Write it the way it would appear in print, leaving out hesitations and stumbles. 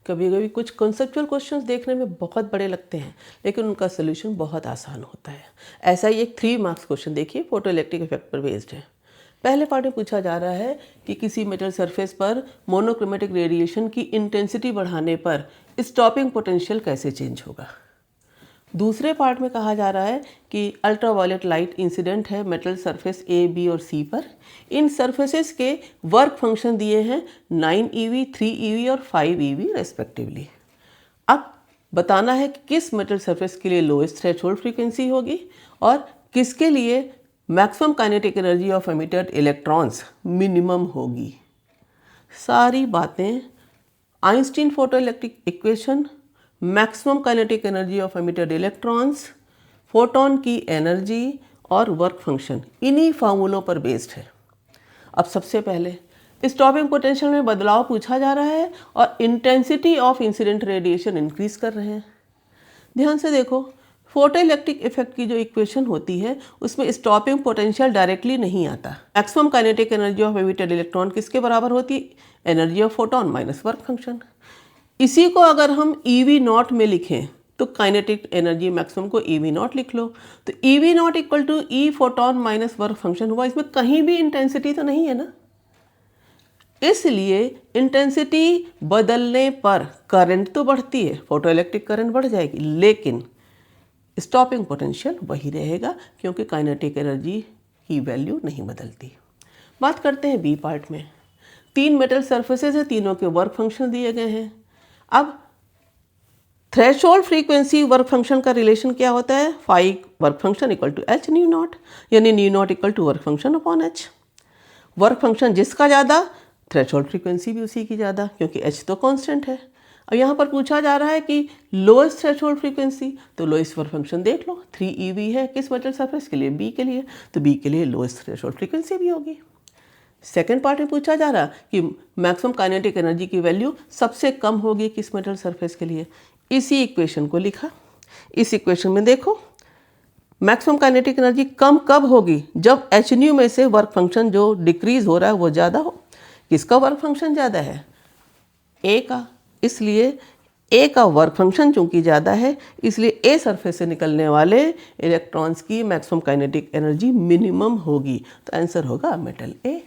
कभी कभी कुछ कॉन्सेप्चुअल क्वेश्चंस देखने में बहुत बड़े लगते हैं लेकिन उनका सोल्यूशन बहुत आसान होता है। ऐसा ही एक 3 मार्क्स क्वेश्चन देखिए, फोटो इलेक्ट्रिक इफेक्ट पर बेस्ड है। पहले पार्ट में पूछा जा रहा है कि किसी मेटल सरफेस पर मोनोक्रोमेटिक रेडिएशन की इंटेंसिटी बढ़ाने पर स्टॉपिंग पोटेंशियल कैसे चेंज होगा। दूसरे पार्ट में कहा जा रहा है कि अल्ट्रावायलेट लाइट इंसिडेंट है मेटल सरफेस ए, बी और सी पर। इन सरफेसेस के वर्क फंक्शन दिए हैं 9 EV, 3 EV और 5 EV रेस्पेक्टिवली। अब बताना है कि किस मेटल सरफेस के लिए लोएस्ट थ्रेशोल्ड फ्रीक्वेंसी होगी और किसके लिए maximum kinetic energy of emitted electrons minimum होगी। सारी बातें Einstein photo electric equation, maximum kinetic energy of emitted electrons, photon की एनर्जी और वर्क फंक्शन, इन्हीं फार्मूलों पर बेस्ड है। अब सबसे पहले स्टॉपिंग पोटेंशियल में बदलाव पूछा जा रहा है और intensity of incident radiation increase कर रहे हैं। ध्यान से देखो, फोटो इलेक्ट्रिक इफेक्ट की जो इक्वेशन होती है उसमें स्टॉपिंग पोटेंशियल डायरेक्टली नहीं आता। Maximum kinetic energy of emitted electron किसके बराबर होती है? Energy of photon minus work function. इसी को अगर हम EV0 में लिखें तो काइनेटिक एनर्जी मैक्सिमम को EV0 लिख लो, तो EV0 equal to E photon minus work function हुआ। इसमें कहीं भी इंटेंसिटी तो नहीं है ना, इसलिए इंटेंसिटी बदलने पर करंट तो बढ़ती है, फोटो इलेक्ट्रिक करंट बढ़ जाएगी, लेकिन स्टॉपिंग पोटेंशियल वही रहेगा क्योंकि काइनेटिक एनर्जी की वैल्यू नहीं बदलती। बात करते हैं बी पार्ट में। 3 मेटल सरफेसेस हैं, तीनों के वर्क फंक्शन दिए गए हैं। अब थ्रेशोल्ड फ्रीक्वेंसी वर्क फंक्शन का रिलेशन क्या होता है? Phi work function equal to H nu naught, यानी nu naught equal to work function upon H। Work function जिसका ज़्यादा, थ्रेशोल्ड फ्रीक्वेंसी भी उसी की ज़्यादा, क्योंकि H तो कांस्टेंट है। अब यहाँ पर पूछा जा रहा है कि लोएस्ट थ्रेशोल्ड फ्रीक्वेंसी, तो लोएस्ट वर्क फंक्शन देख लो, 3 EV है किस मेटल सरफेस के लिए? बी के लिए, तो बी के लिए लोएस्ट थ्रेशोल्ड फ्रीक्वेंसी भी होगी। सेकेंड पार्ट में पूछा जा रहा कि मैक्सिमम काइनेटिक एनर्जी की वैल्यू सबसे कम होगी किस मेटल सरफेस के लिए? इसी इक्वेशन को लिखा। इस इक्वेशन में देखो, मैक्सिमम काइनेटिक एनर्जी कम कब होगी? जब H न्यू में से वर्क फंक्शन जो डिक्रीज हो रहा है वो ज़्यादा हो। किसका वर्क फंक्शन ज़्यादा है? ए का, इसलिए ए का वर्क फंक्शन चूंकि ज़्यादा है इसलिए ए सरफेस से निकलने वाले इलेक्ट्रॉन्स की मैक्सिमम काइनेटिक एनर्जी मिनिमम होगी। तो आंसर होगा मेटल ए।